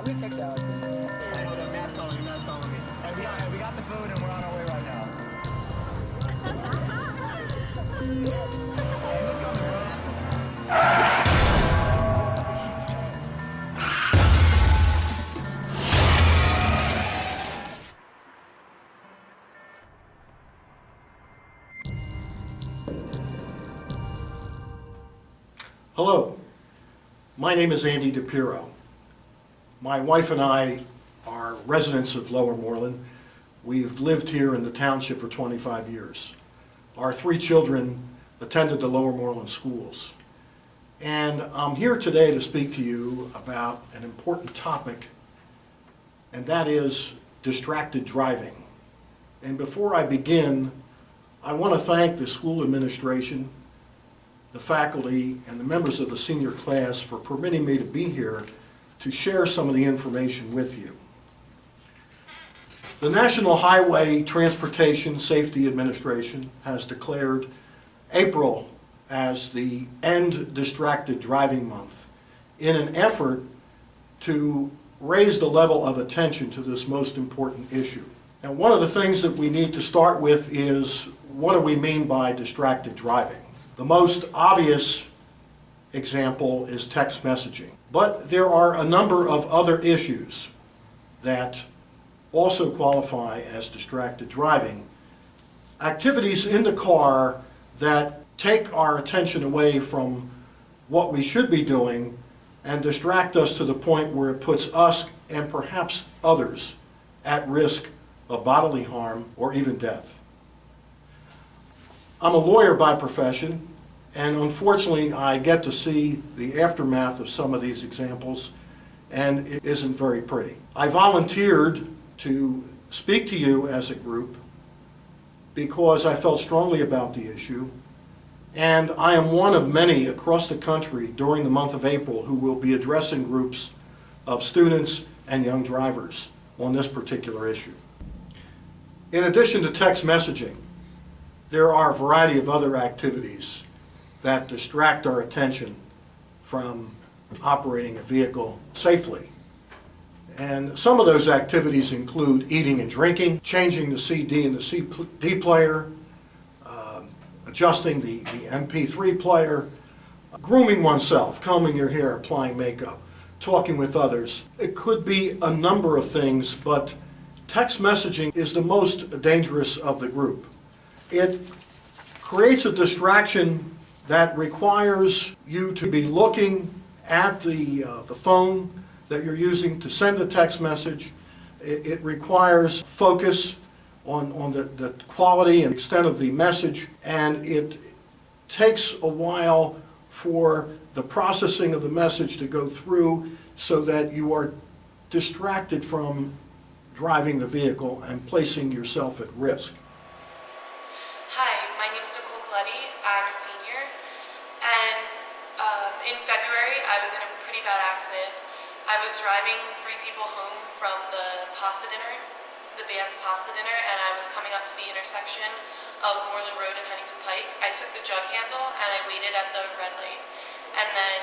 me text Allison. Hey, hold on, Matt's calling me. Hey, we got the food and we're on our way right now. Hey, who's coming, bro? Hello, my name is Andy DePiro. My wife and I are residents of Lower Moreland. We've lived here in the township for 25 years. Our 3 children attended the Lower Moreland schools. And I'm here today to speak to you about an important topic, and that is distracted driving. And before I begin, I want to thank the school administration, the faculty, and the members of the senior class for permitting me to be here to share some of the information with you. The National Highway Transportation Safety Administration has declared April as the End Distracted Driving Month in an effort to raise the level of attention to this most important issue. Now, one of the things that we need to start with is, what do we mean by distracted driving? The most obvious example is text messaging, but there are a number of other issues that also qualify as distracted driving. Activities in the car that take our attention away from what we should be doing and distract us to the point where it puts us and perhaps others at risk of bodily harm or even death. I'm a lawyer by profession, and unfortunately I get to see the aftermath of some of these examples, and it isn't very pretty. I volunteered to speak to you as a group because I felt strongly about the issue, and I am one of many across the country during the month of April who will be addressing groups of students and young drivers on this particular issue. In addition to text messaging, there are a variety of other activities that distract our attention from operating a vehicle safely. And some of those activities include eating and drinking, changing the CD and the CD player, adjusting the MP3 player, grooming oneself, combing your hair, applying makeup, talking with others. It could be a number of things, but text messaging is the most dangerous of the group. It creates a distraction that requires you to be looking at the phone that you're using to send a text message. It requires focus on the quality and extent of the message, and it takes a while for the processing of the message to go through so that you are distracted from driving the vehicle and placing yourself at risk. Hi, my name is Nicole Coletti. I'm a senior, and in February I was in a pretty bad accident. I was driving 3 people home from the pasta dinner, the band's pasta dinner, and I was coming up to the intersection of Moreland Road and Huntington Pike. I took the jug handle and I waited at the red light, and then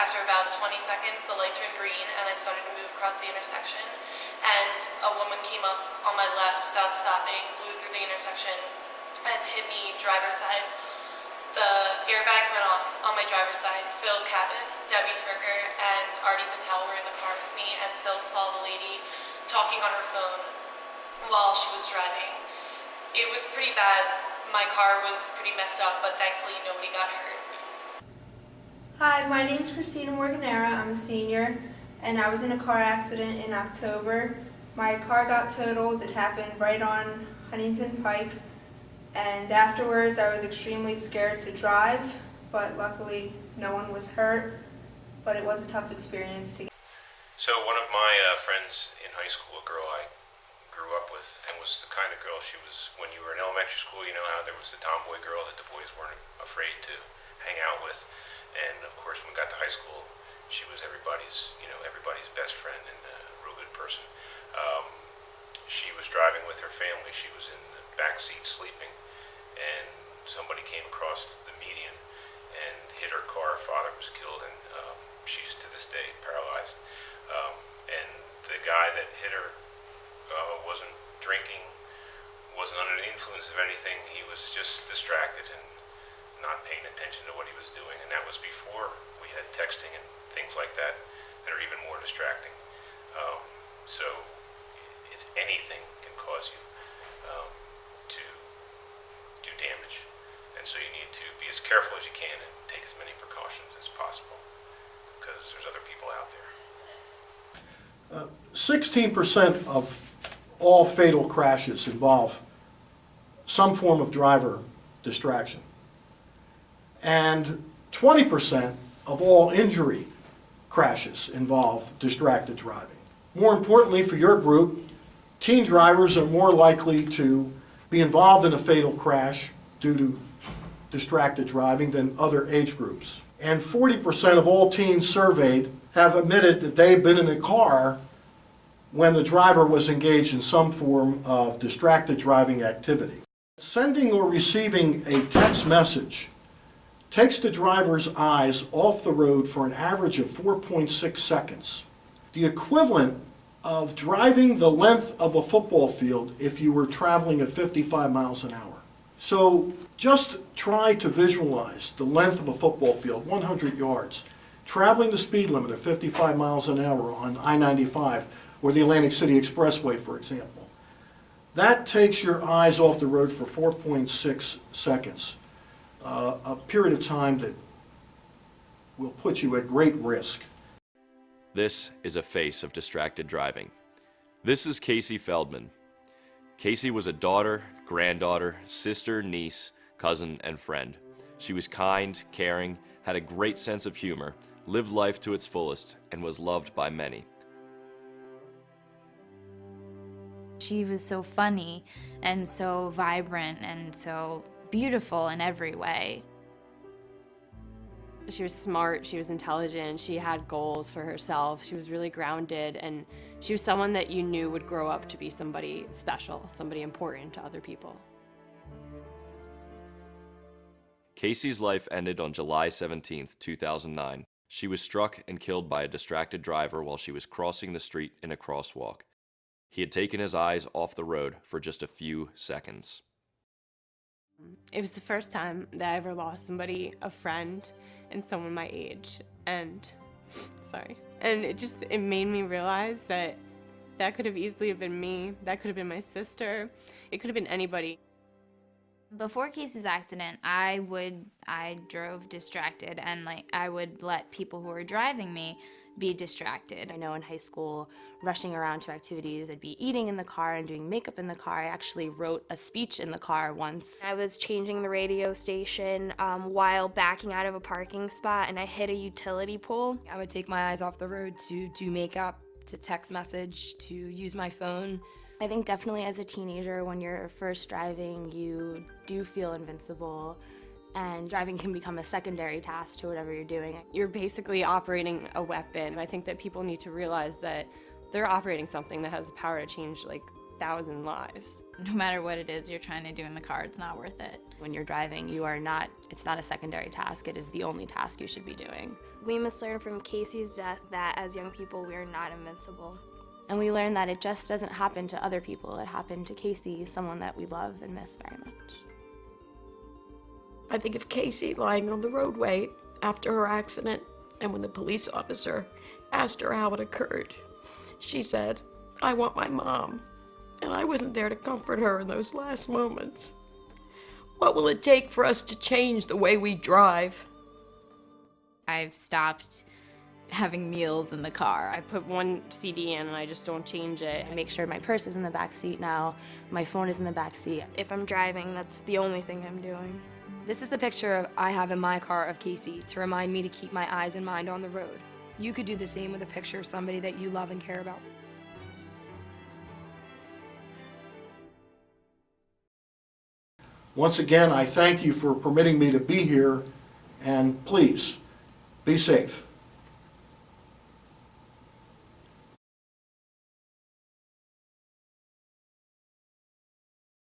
after about 20 seconds the light turned green and I started to move across the intersection, and a woman came up on my left without stopping, blew through the intersection and hit me driver's side. The airbags went off on my driver's side. Phil Kappas, Debbie Fricker, and Artie Patel were in the car with me, and Phil saw the lady talking on her phone while she was driving. It was pretty bad. My car was pretty messed up, but thankfully nobody got hurt. Hi, my name's Christina Morganera. I'm a senior, and I was in a car accident in October. My car got totaled. It happened right on Huntington Pike. And afterwards, I was extremely scared to drive, but luckily no one was hurt, but it was a tough experience to get. So one of my friends in high school, a girl I grew up with, and was the kind of girl she was, when you were in elementary school, you know how there was the tomboy girl that the boys weren't afraid to hang out with. And of course, when we got to high school, she was everybody's best friend and a real good person. She was driving with her family. She was in the back seat sleeping, and somebody came across the median and hit her car. Her father was killed, and she's to this day paralyzed. And guy that hit her wasn't drinking, wasn't under the influence of anything. He was just distracted and not paying attention to what he was doing. And that was before we had texting and things like that are even more distracting. So it's anything can cause you to do damage. And so you need to be as careful as you can and take as many precautions as possible because there's other people out there. 16% of all fatal crashes involve some form of driver distraction. And 20% of all injury crashes involve distracted driving. More importantly for your group, teen drivers are more likely to be involved in a fatal crash due to distracted driving than other age groups. And 40% of all teens surveyed have admitted that they've been in a car when the driver was engaged in some form of distracted driving activity. Sending or receiving a text message takes the driver's eyes off the road for an average of 4.6 seconds, the equivalent of driving the length of a football field if you were traveling at 55 miles an hour. So just try to visualize the length of a football field, 100 yards, traveling the speed limit of 55 miles an hour on I-95 or the Atlantic City Expressway, for example. That takes your eyes off the road for 4.6 seconds, a period of time that will put you at great risk. This is a face of distracted driving. This is Casey Feldman. Casey was a daughter, granddaughter, sister, niece, cousin, and friend. She was kind, caring, had a great sense of humor, lived life to its fullest, and was loved by many. She was so funny and so vibrant and so beautiful in every way. She was smart, she was intelligent, she had goals for herself, she was really grounded, and she was someone that you knew would grow up to be somebody special, somebody important to other people. Casey's life ended on July 17, 2009. She was struck and killed by a distracted driver while she was crossing the street in a crosswalk. He had taken his eyes off the road for just a few seconds. It was the first time that I ever lost somebody, a friend, and someone my age, and it made me realize that could have easily have been me, that could have been my sister, it could have been anybody. Before Casey's accident, I drove distracted, and I would let people who were driving me be distracted. I know in high school, rushing around to activities, I'd be eating in the car and doing makeup in the car. I actually wrote a speech in the car once. I was changing the radio station while backing out of a parking spot, and I hit a utility pole. I would take my eyes off the road to do makeup, to text message, to use my phone. I think definitely as a teenager, when you're first driving, you do feel invincible. And driving can become a secondary task to whatever you're doing. You're basically operating a weapon. I think that people need to realize that they're operating something that has the power to change like 1,000 lives. No matter what it is you're trying to do in the car, it's not worth it. When you're driving, it's not a secondary task, it is the only task you should be doing. We must learn from Casey's death that as young people, we are not invincible. And we learned that it just doesn't happen to other people. It happened to Casey, someone that we love and miss very much. I think of Casey lying on the roadway after her accident, and when the police officer asked her how it occurred, she said, "I want my mom," and I wasn't there to comfort her in those last moments. What will it take for us to change the way we drive? I've stopped having meals in the car. I put one CD in and I just don't change it. I make sure my purse is in the back seat now, my phone is in the back seat. If I'm driving, that's the only thing I'm doing. This is the picture I have in my car of Casey to remind me to keep my eyes and mind on the road. You could do the same with a picture of somebody that you love and care about. Once again, I thank you for permitting me to be here, and please, be safe.